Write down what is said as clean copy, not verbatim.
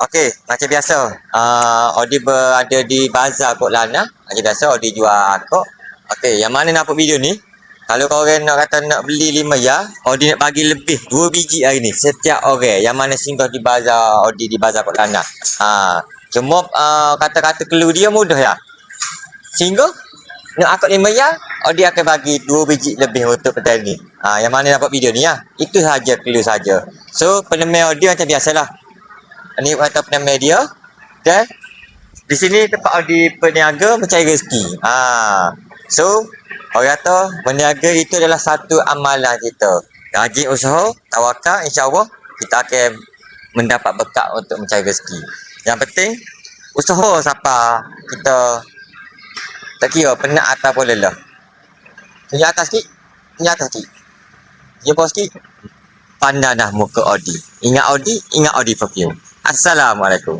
Okey, macam biasa. Odi berada di bazar Kok Lana. Macam biasa, Odi jual akok. Okey, yang mana nampak video ni? Kalau korang nak kata nak beli 5 ya, Odi nak bagi lebih 2 biji hari ni. Setiap orang yang mana singgah di bazar Odi di bazar Kok Lana. Cuma kata-kata clue dia mudah ya. Singgah nak akak 5 ya, Odi akan bagi 2 biji lebih untuk petani. Yang mana dapat video ni ya. Itu saja clue saja. So, peneman Odi macam biasalah. Ini kata peneman dia. Okay. Di sini tempat Odi berniaga mencari rezeki. So, orang kata berniaga itu adalah satu amalan kita. Rajin usaha, tawakal, insya-Allah kita akan mendapat berkat untuk mencari rezeki. Yang penting usaha siapa kita tak kira penat ataupun lelah. Tunjuk atas sikit. Tunjuk atas sikit. Tunjuk bawah sikit. Pandang dah muka Odi. Ingat Odi Perfume. Assalamualaikum.